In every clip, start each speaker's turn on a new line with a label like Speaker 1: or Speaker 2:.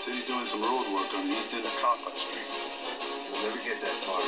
Speaker 1: Said he's doing some road work on the east end of Coppock Street. You'll never get that far.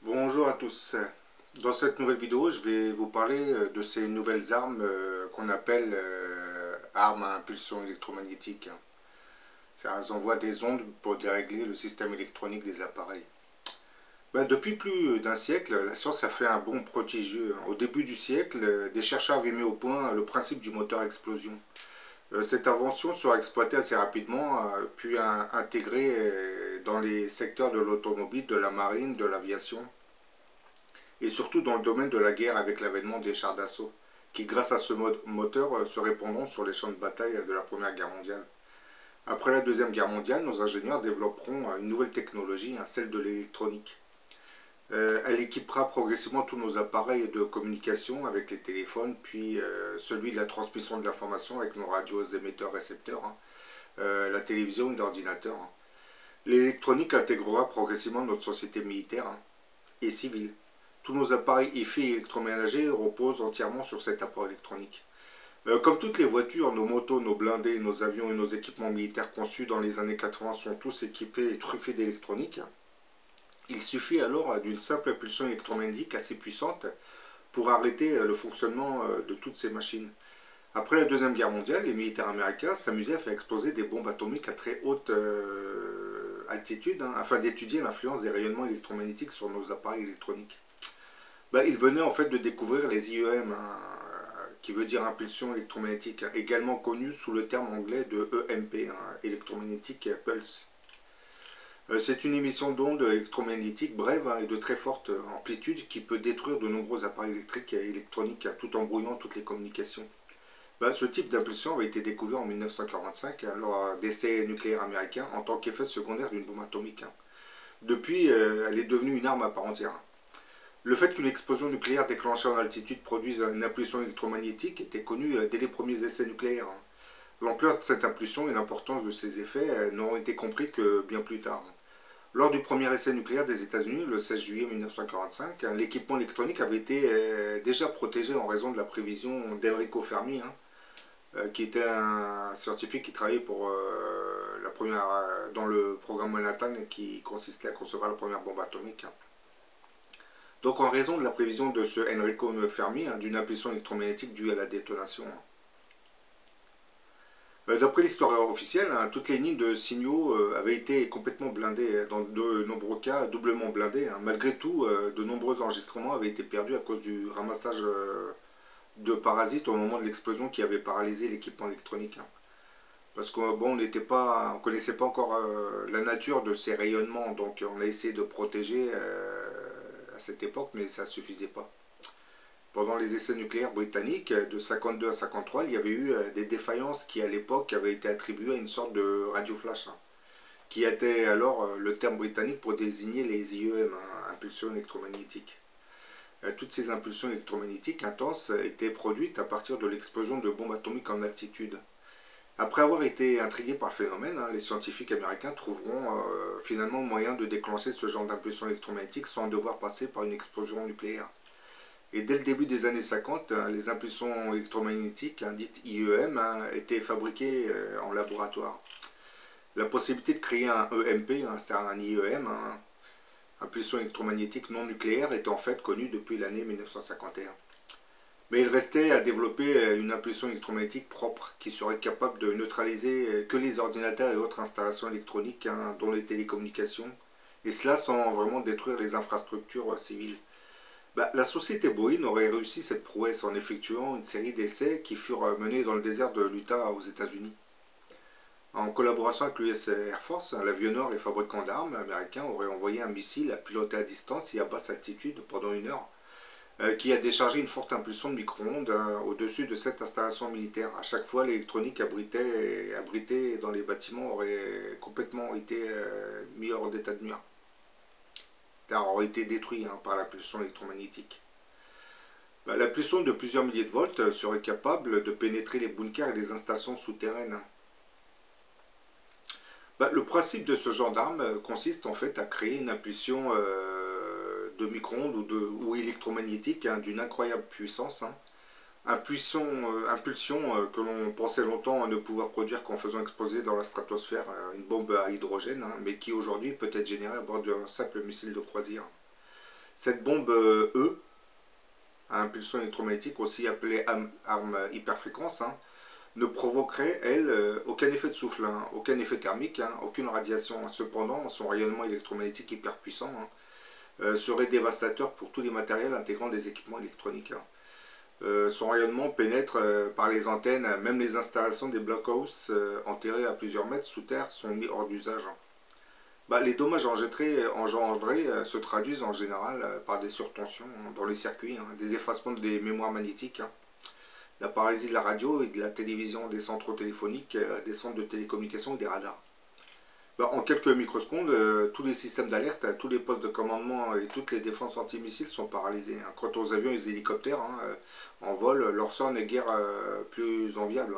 Speaker 2: Bonjour à tous. Dans cette nouvelle vidéo, je vais vous parler de ces nouvelles armes qu'on appelle armes à impulsion électromagnétique. Elles envoient des ondes pour dérégler le système électronique des appareils. Depuis plus d'un siècle, la science a fait un bond prodigieux. Au début du siècle, des chercheurs avaient mis au point le principe du moteur à explosion. Cette invention sera exploitée assez rapidement, puis intégrée dans les secteurs de l'automobile, de la marine, de l'aviation, et surtout dans le domaine de la guerre avec l'avènement des chars d'assaut, qui grâce à ce moteur se répandront sur les champs de bataille de la Première Guerre mondiale. Après la Deuxième Guerre mondiale, nos ingénieurs développeront une nouvelle technologie, celle de l'électronique. Elle équipera progressivement tous nos appareils de communication avec les téléphones, puis celui de la transmission de l'information avec nos radios émetteurs récepteurs, la télévision et l'ordinateur. L'électronique intégrera progressivement notre société militaire et civile. Tous nos appareils IFI et électroménagers reposent entièrement sur cet apport électronique. Comme toutes les voitures, nos motos, nos blindés, nos avions et nos équipements militaires conçus dans les années 80 sont tous équipés et truffés d'électronique. Il suffit alors d'une simple impulsion électromagnétique assez puissante pour arrêter le fonctionnement de toutes ces machines. Après la Deuxième Guerre mondiale, les militaires américains s'amusaient à faire exploser des bombes atomiques à très haute altitude afin d'étudier l'influence des rayonnements électromagnétiques sur nos appareils électroniques. Ils venaient en fait de découvrir les IEM, qui veut dire impulsion électromagnétique, également connue sous le terme anglais de EMP, Electromagnetic Pulse. C'est une émission d'ondes électromagnétiques brève et de très forte amplitude qui peut détruire de nombreux appareils électriques et électroniques tout en brouillant toutes les communications. Ce type d'impulsion avait été découvert en 1945 lors d'essais nucléaires américains en tant qu'effet secondaire d'une bombe atomique. Depuis, elle est devenue une arme à part entière. Le fait qu'une explosion nucléaire déclenchée en altitude produise une impulsion électromagnétique était connu dès les premiers essais nucléaires. L'ampleur de cette impulsion et l'importance de ces effets n'auront été compris que bien plus tard. Lors du premier essai nucléaire des États-Unis, le 16 juillet 1945, l'équipement électronique avait été déjà protégé en raison de la prévision d'Enrico Fermi, qui était un scientifique qui travaillait pour dans le programme Manhattan qui consistait à concevoir la première bombe atomique. Donc en raison de la prévision de ce Enrico Fermi, d'une impulsion électromagnétique due à la détonation. D'après l'histoire officielle, toutes les lignes de signaux avaient été complètement blindées, dans de nombreux cas doublement blindées. Malgré tout, de nombreux enregistrements avaient été perdus à cause du ramassage de parasites au moment de l'explosion qui avait paralysé l'équipement électronique. Parce qu'on ne connaissait pas encore la nature de ces rayonnements, donc on a essayé de protéger à cette époque, mais ça ne suffisait pas. Pendant les essais nucléaires britanniques, de 52 à 53, il y avait eu des défaillances qui, à l'époque, avaient été attribuées à une sorte de radio flash, qui était alors le terme britannique pour désigner les IEM, impulsions électromagnétiques. Toutes ces impulsions électromagnétiques intenses étaient produites à partir de l'explosion de bombes atomiques en altitude. Après avoir été intrigués par le phénomène, les scientifiques américains trouveront finalement le moyen de déclencher ce genre d'impulsion électromagnétique sans devoir passer par une explosion nucléaire. Et dès le début des années 50, les impulsions électromagnétiques, dites IEM, étaient fabriquées en laboratoire. La possibilité de créer un EMP, c'est-à-dire un IEM, impulsion électromagnétique non nucléaire, était en fait connue depuis l'année 1951. Mais il restait à développer une impulsion électromagnétique propre qui serait capable de neutraliser que les ordinateurs et autres installations électroniques, dont les télécommunications, et cela sans vraiment détruire les infrastructures civiles. La société Boeing aurait réussi cette prouesse en effectuant une série d'essais qui furent menés dans le désert de l'Utah aux États-Unis. En collaboration avec l'US Air Force, l'avionneur et fabricant d'armes américains auraient envoyé un missile à piloter à distance et à basse altitude pendant 1 heure, qui a déchargé une forte impulsion de micro-ondes au-dessus de cette installation militaire. À chaque fois, l'électronique abritée dans les bâtiments aurait complètement été mis hors d'état de nuire. Aurait été détruit par la pulsion électromagnétique. La pulsion de plusieurs milliers de volts serait capable de pénétrer les bunkers et les installations souterraines. Le principe de ce genre d'arme consiste en fait à créer une impulsion de micro-ondes ou électromagnétique d'une incroyable puissance. Impulsion que l'on pensait longtemps ne pouvoir produire qu'en faisant exploser dans la stratosphère une bombe à hydrogène, mais qui aujourd'hui peut être générée à bord d'un simple missile de croisière. Cette bombe E, à impulsion électromagnétique, aussi appelée arme hyperfréquence, ne provoquerait, elle, aucun effet de souffle, aucun effet thermique, aucune radiation. Cependant, son rayonnement électromagnétique hyper puissant serait dévastateur pour tous les matériels intégrant des équipements électroniques. Son rayonnement pénètre par les antennes, même les installations des blockhouse enterrés à plusieurs mètres sous terre sont mis hors d'usage. Les dommages engendrés se traduisent en général par des surtensions dans les circuits, des effacements des mémoires magnétiques, la paralysie de la radio et de la télévision, des centraux téléphoniques, des centres de télécommunication et des radars. En quelques microsecondes, tous les systèmes d'alerte, tous les postes de commandement et toutes les défenses antimissiles sont paralysés. Quant aux avions et aux hélicoptères en vol, leur sort n'est guère plus enviable.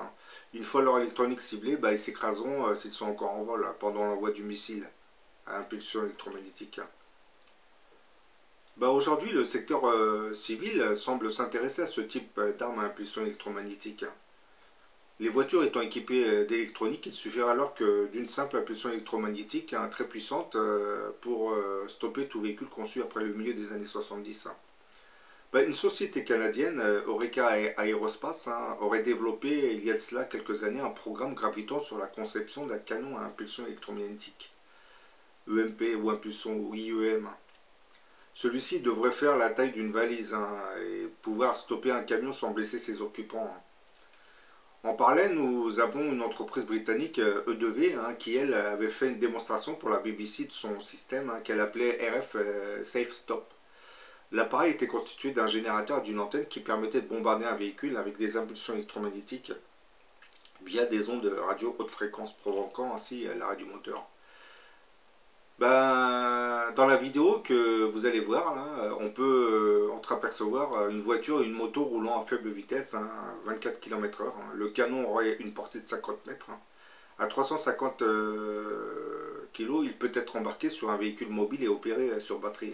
Speaker 2: Une fois leur électronique ciblée, ils s'écraseront s'ils sont encore en vol pendant l'envoi du missile à impulsion électromagnétique. Aujourd'hui, le secteur civil semble s'intéresser à ce type d'armes à impulsion électromagnétique. Les voitures étant équipées d'électronique, il suffira alors que d'une simple impulsion électromagnétique très puissante pour stopper tout véhicule conçu après le milieu des années 70. Une société canadienne, Orica Aerospace, aurait développé il y a de cela quelques années un programme gravitant sur la conception d'un canon à impulsion électromagnétique, EMP ou impulsion ou IEM. Celui-ci devrait faire la taille d'une valise et pouvoir stopper un camion sans blesser ses occupants. En parallèle, nous avons une entreprise britannique, E2V, qui elle avait fait une démonstration pour la BBC de son système qu'elle appelait RF Safe Stop. L'appareil était constitué d'un générateur et d'une antenne qui permettait de bombarder un véhicule avec des impulsions électromagnétiques via des ondes radio haute fréquence, provoquant ainsi l'arrêt du moteur. Dans la vidéo que vous allez voir, là, on peut entreapercevoir une voiture et une moto roulant à faible vitesse, 24 km/h. Le canon aurait une portée de 50 mètres. À 350 kg, il peut être embarqué sur un véhicule mobile et opéré sur batterie.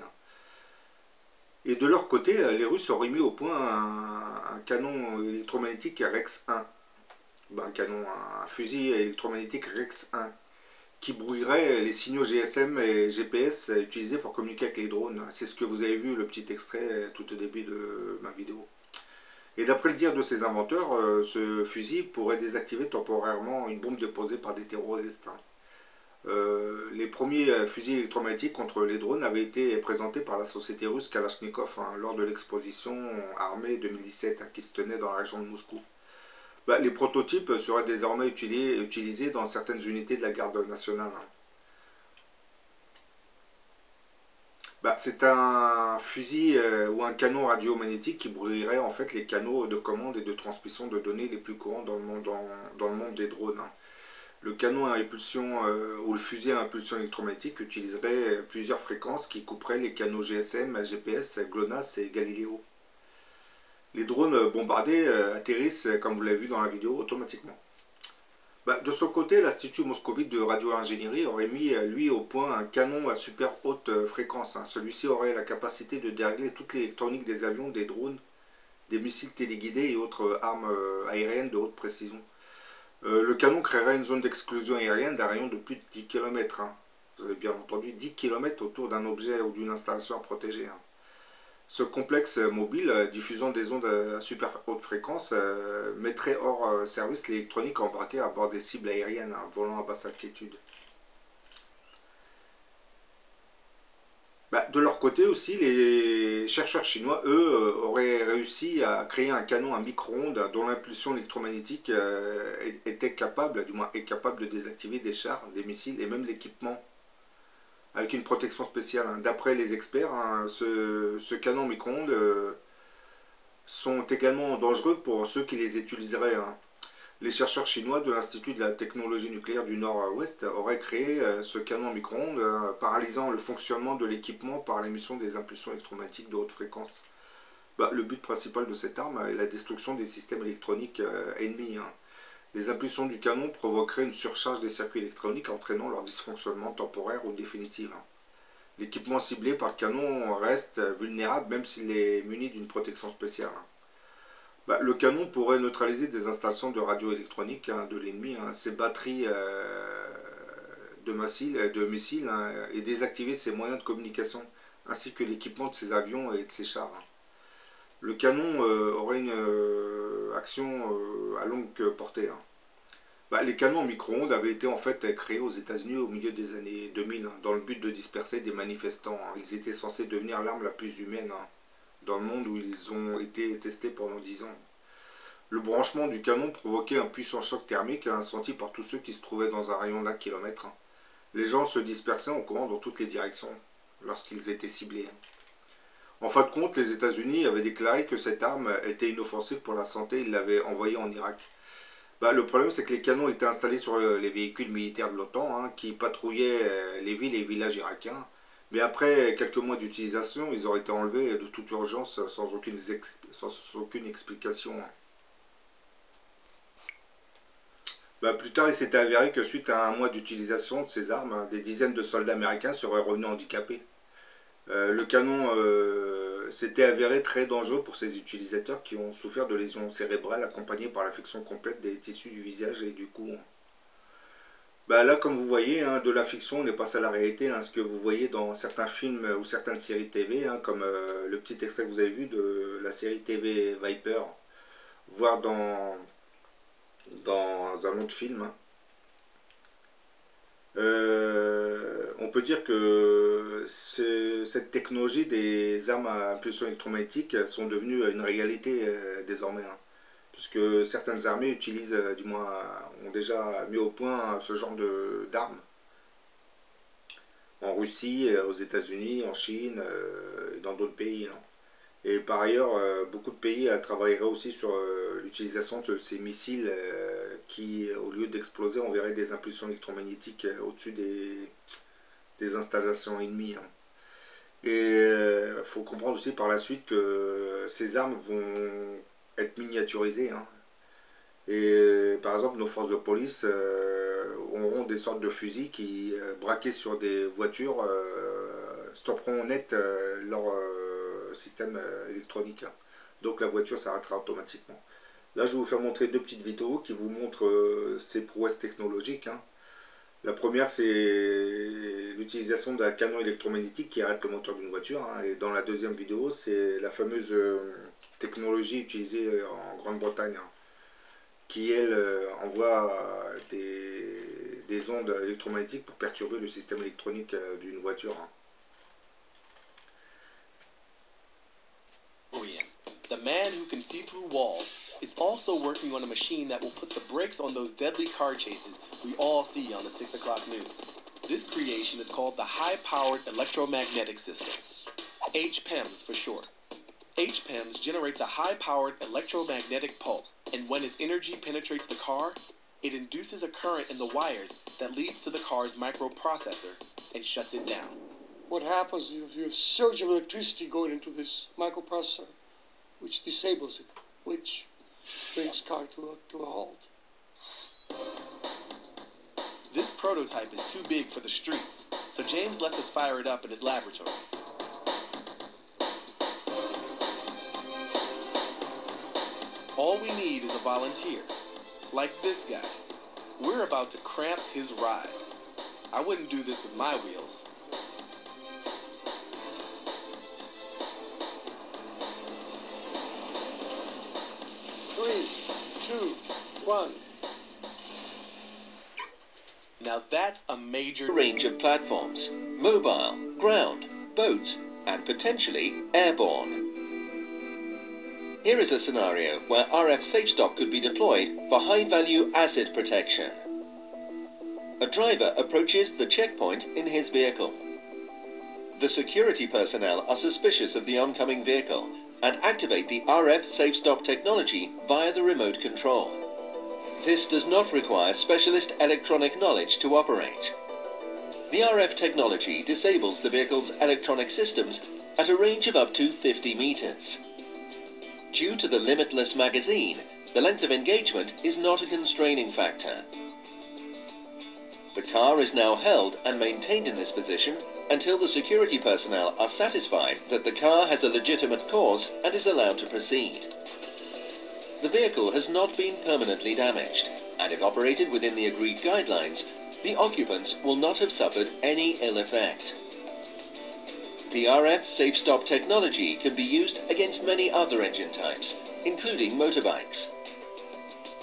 Speaker 2: Et de leur côté, les Russes auraient mis au point un canon électromagnétique Rex 1. Un fusil électromagnétique Rex 1. Qui brouillerait les signaux GSM et GPS utilisés pour communiquer avec les drones. C'est ce que vous avez vu, le petit extrait tout au début de ma vidéo. Et d'après le dire de ses inventeurs, ce fusil pourrait désactiver temporairement une bombe déposée par des terroristes. Les premiers fusils électromagnétiques contre les drones avaient été présentés par la société russe Kalachnikov lors de l'exposition armée 2017 qui se tenait dans la région de Moscou. Les prototypes seraient désormais utilisés dans certaines unités de la garde nationale. C'est un fusil ou un canon radiomagnétique qui brouillerait en fait les canaux de commande et de transmission de données les plus courants dans le monde des drones. Le canon à impulsion ou le fusil à impulsion électromagnétique utiliserait plusieurs fréquences qui couperaient les canaux GSM, GPS, GLONASS et Galileo. Les drones bombardés atterrissent, comme vous l'avez vu dans la vidéo, automatiquement. De son côté, l'Institut moscovite de radio-ingénierie aurait mis, lui, au point un canon à super haute fréquence. Celui-ci aurait la capacité de dérégler toute l'électronique des avions, des drones, des missiles téléguidés et autres armes aériennes de haute précision. Le canon créerait une zone d'exclusion aérienne d'un rayon de plus de 10 km. Vous avez bien entendu, 10 km autour d'un objet ou d'une installation protégée. Ce complexe mobile, diffusant des ondes à super haute fréquence, mettrait hors service l'électronique embarquée à bord des cibles aériennes volant à basse altitude. De leur côté aussi, les chercheurs chinois, eux, auraient réussi à créer un canon à micro-ondes dont l'impulsion électromagnétique était capable, du moins est capable de désactiver des chars, des missiles et même l'équipement avec une protection spéciale. D'après les experts, ce canon micro-ondes sont également dangereux pour ceux qui les utiliseraient. Les chercheurs chinois de l'Institut de la technologie nucléaire du Nord-Ouest auraient créé ce canon micro-ondes, paralysant le fonctionnement de l'équipement par l'émission des impulsions électromagnétiques de haute fréquence. Le but principal de cette arme est la destruction des systèmes électroniques ennemis. Les impulsions du canon provoqueraient une surcharge des circuits électroniques entraînant leur dysfonctionnement temporaire ou définitif. L'équipement ciblé par le canon reste vulnérable même s'il est muni d'une protection spéciale. Le canon pourrait neutraliser des installations de radioélectronique de l'ennemi, ses batteries de missiles et désactiver ses moyens de communication, ainsi que l'équipement de ses avions et de ses chars. Le canon aurait une action à longue portée. Les canons micro-ondes avaient été en fait créés aux États-Unis au milieu des années 2000 dans le but de disperser des manifestants. Ils étaient censés devenir l'arme la plus humaine dans le monde où ils ont été testés pendant 10 ans. Le branchement du canon provoquait un puissant choc thermique senti par tous ceux qui se trouvaient dans un rayon d'1 km. Les gens se dispersaient en courant dans toutes les directions lorsqu'ils étaient ciblés. En fin de compte, les États-Unis avaient déclaré que cette arme était inoffensive pour la santé, ils l'avaient envoyée en Irak. Le problème, c'est que les canons étaient installés sur les véhicules militaires de l'OTAN qui patrouillaient les villes et villages irakiens. Mais après quelques mois d'utilisation, ils auraient été enlevés de toute urgence sans aucune explication. Plus tard, il s'était avéré que suite à un mois d'utilisation de ces armes, des dizaines de soldats américains seraient revenus handicapés. Le canon s'était avéré très dangereux pour ses utilisateurs qui ont souffert de lésions cérébrales accompagnées par l'affection complète des tissus du visage et du cou. Là, comme vous voyez, de la fiction, on est passé à la réalité. Ce que vous voyez dans certains films ou certaines séries TV, comme le petit extrait que vous avez vu de la série TV Viper, voire dans un autre film. On peut dire que cette technologie des armes à impulsion électromagnétique sont devenues une réalité désormais. Puisque certaines armées utilisent, du moins, ont déjà mis au point ce genre d'armes. En Russie, aux États-Unis, en Chine, et dans d'autres pays. Et par ailleurs, beaucoup de pays travailleraient aussi sur l'utilisation de ces missiles qui, au lieu d'exploser, enverraient des impulsions électromagnétiques au-dessus des installations ennemies. Et il faut comprendre aussi par la suite que ces armes vont être miniaturisées. Et par exemple, nos forces de police auront des sortes de fusils qui, braqués sur des voitures, stopperont net leur système électronique. Donc la voiture s'arrêtera automatiquement. Là, je vais vous faire montrer deux petites vidéos qui vous montrent ces prouesses technologiques. La première, c'est l'utilisation d'un canon électromagnétique qui arrête le moteur d'une voiture. Et dans la deuxième vidéo, c'est la fameuse technologie utilisée en Grande-Bretagne, qui, elle, envoie des ondes électromagnétiques pour perturber le système électronique d'une voiture.
Speaker 3: The man who can see through walls is also working on a machine that will put the brakes on those deadly car chases we all see on the 6 o'clock news. This creation is called the High-Powered Electromagnetic System, HPEMS for short. HPEMS generates a high-powered electromagnetic pulse, and when its energy penetrates the car, it induces a current in the wires that leads to the car's microprocessor and shuts it down.
Speaker 4: What happens if you have surge of electricity going into this microprocessor, which disables it, which brings car to a halt?
Speaker 3: This prototype is too big for the streets, so James lets us fire it up in his laboratory. All we need is a volunteer, like this guy. We're about to cramp his ride. I wouldn't do this with my wheels.
Speaker 4: Three, two, one.
Speaker 3: Now that's a major
Speaker 5: range of platforms, mobile, ground, boats, and potentially airborne. Here is a scenario where RF SafeStop could be deployed for high-value asset protection. A driver approaches the checkpoint in his vehicle. The security personnel are suspicious of the oncoming vehicle and activate the RF SafeStop technology via the remote control. This does not require specialist electronic knowledge to operate. The RF technology disables the vehicle's electronic systems at a range of up to 50 meters. Due to the limitless magazine, the length of engagement is not a constraining factor. The car is now held and maintained in this position until the security personnel are satisfied that the car has a legitimate cause and is allowed to proceed. The vehicle has not been permanently damaged, and if operated within the agreed guidelines, the occupants will not have suffered any ill effect. The RF SafeStop technology can be used against many other engine types, including motorbikes.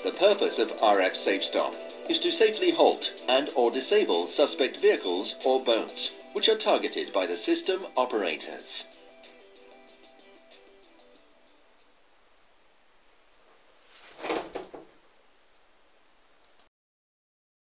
Speaker 5: The purpose of RF SafeStop is to safely halt and/or disable suspect vehicles or boats, which are targeted by the system operators.